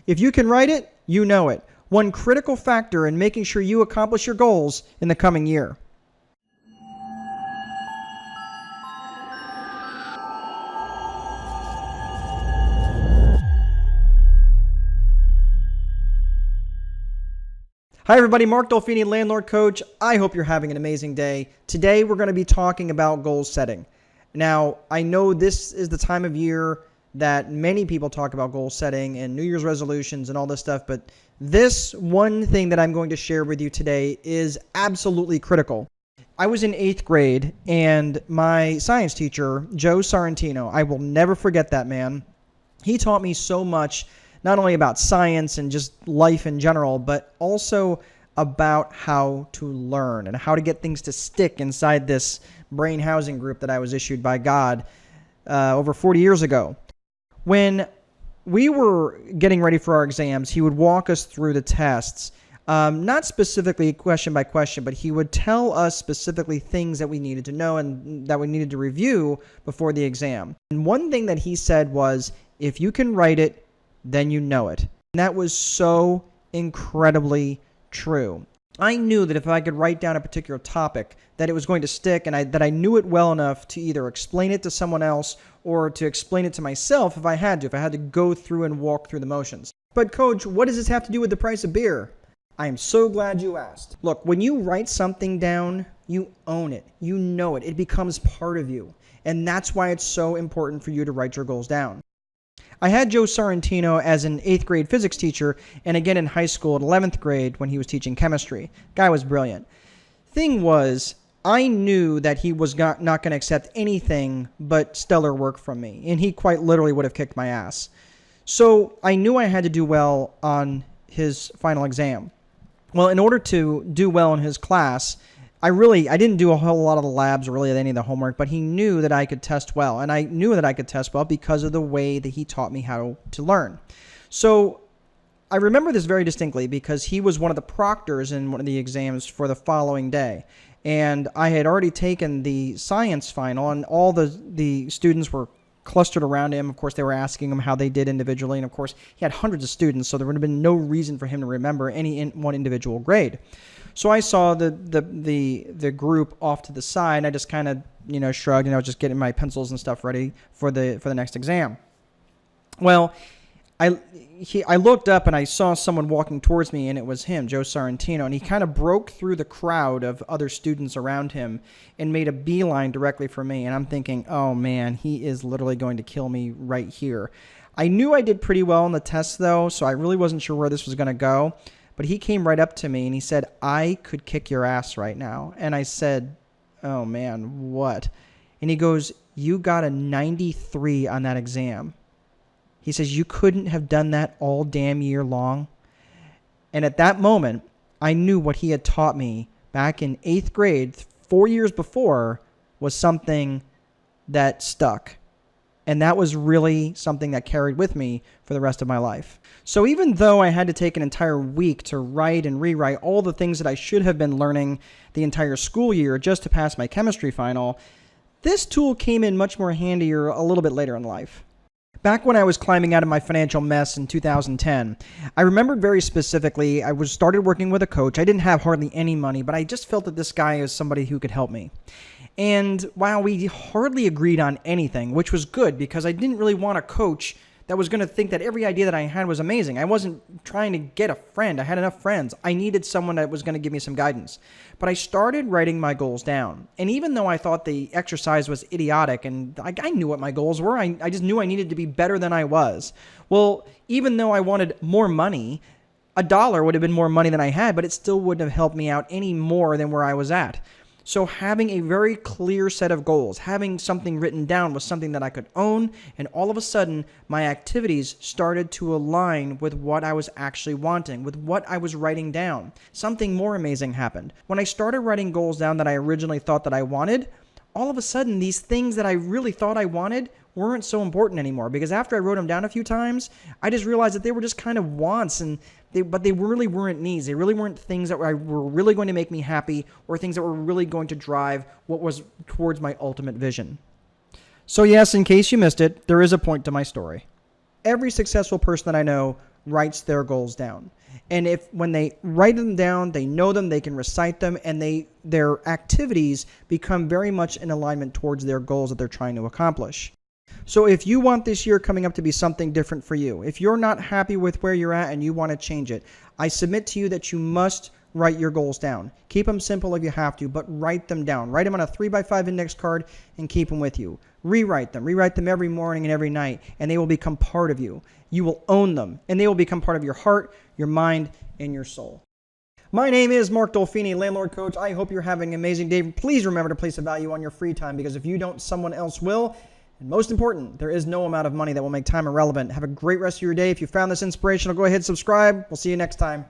If you can write it, you know it. One critical factor in making sure you accomplish your goals in the coming year. Hi everybody, Mark Dolfini, Landlord Coach. I hope you're having an amazing day. Today we're going to be talking about goal setting. Now, I know this is the time of year that many people talk about goal setting and New Year's resolutions and all this stuff, but this one thing that I'm going to share with you today is absolutely critical. I was in 8th grade and my science teacher, Joe Sorrentino, I will never forget that man. He taught me so much, not only about science and just life in general, but also about how to learn and how to get things to stick inside this brain housing group that I was issued by God over 40 years ago. When we were getting ready for our exams, he would walk us through the tests, not specifically question by question, but he would tell us specifically things that we needed to know and that we needed to review before the exam. And one thing that he said was, if you can write it, then you know it. And that was so incredibly true. I knew that if I could write down a particular topic, that it was going to stick, and that I knew it well enough to either explain it to someone else or to explain it to myself if I had to go through and walk through the motions. But coach, what does this have to do with the price of beer? I am so glad you asked. Look, when you write something down, you own it. You know it. It becomes part of you. And that's why it's so important for you to write your goals down. I had Joe Sorrentino as an 8th grade physics teacher, and again in high school at 11th grade when he was teaching chemistry. Guy was brilliant. Thing was, I knew that he was not going to accept anything but stellar work from me, and he quite literally would have kicked my ass. So I knew I had to do well on his final exam. Well, in order to do well in his class, I didn't do a whole lot of the labs or really any of the homework, but he knew that I could test well. And I knew that I could test well because of the way that he taught me how to learn. So I remember this very distinctly because he was one of the proctors in one of the exams for the following day. And I had already taken the science final, and all the students were clustered around him. Of course, they were asking him how they did individually. And of course, he had hundreds of students, so there would have been no reason for him to remember one individual grade. So I saw the group off to the side, and I just kind of shrugged, and I was just getting my pencils and stuff ready for the next exam. Well, I looked up and I saw someone walking towards me, and it was him, Joe Sorrentino, and he kind of broke through the crowd of other students around him and made a beeline directly for me. And I'm thinking, oh man, he is literally going to kill me right here. I knew I did pretty well on the test though, so I really wasn't sure where this was going to go. But he came right up to me and he said, I could kick your ass right now. And I said, oh man, what? And he goes, you got a 93 on that exam. He says, you couldn't have done that all damn year long. And at that moment, I knew what he had taught me back in 8th grade, 4 years before, was something that stuck. And that was really something that carried with me for the rest of my life. So even though I had to take an entire week to write and rewrite all the things that I should have been learning the entire school year just to pass my chemistry final, this tool came in much more handier a little bit later in life. Back when I was climbing out of my financial mess in 2010, I remembered very specifically, I started working with a coach. I didn't have hardly any money, but I just felt that this guy is somebody who could help me. And while we hardly agreed on anything, which was good because I didn't really want a coach that was going to think that every idea that I had was amazing. I wasn't trying to get a friend. I had enough friends. I needed someone that was going to give me some guidance. But I started writing my goals down. And even though I thought the exercise was idiotic and I knew what my goals were, I just knew I needed to be better than I was. Well, even though I wanted more money, $1 would have been more money than I had, but it still wouldn't have helped me out any more than where I was at. So having a very clear set of goals, having something written down was something that I could own, and all of a sudden, my activities started to align with what I was actually wanting, with what I was writing down. Something more amazing happened. When I started writing goals down that I originally thought that I wanted, all of a sudden, these things that I really thought I wanted weren't so important anymore, because after I wrote them down a few times, I just realized that they were just kind of wants, but they really weren't needs. They really weren't things that were really going to make me happy or things that were really going to drive what was towards my ultimate vision. So yes, in case you missed it, there is a point to my story. Every successful person that I know writes their goals down. And when they write them down, they know them, they can recite them, and their activities become very much in alignment towards their goals that they're trying to accomplish. So if you want this year coming up to be something different for you, if you're not happy with where you're at and you want to change it, I submit to you that you must write your goals down. Keep them simple if you have to, but write them down. Write them on a 3x5 index card and keep them with you. Rewrite them every morning and every night, and they will become part of you. You will own them, and they will become part of your heart, your mind, and your soul. My name is Mark Dolfini, Landlord Coach. I hope you're having an amazing day. Please remember to place a value on your free time, because if you don't, someone else will. And most important, there is no amount of money that will make time irrelevant. Have a great rest of your day. If you found this inspirational, go ahead and subscribe. We'll see you next time.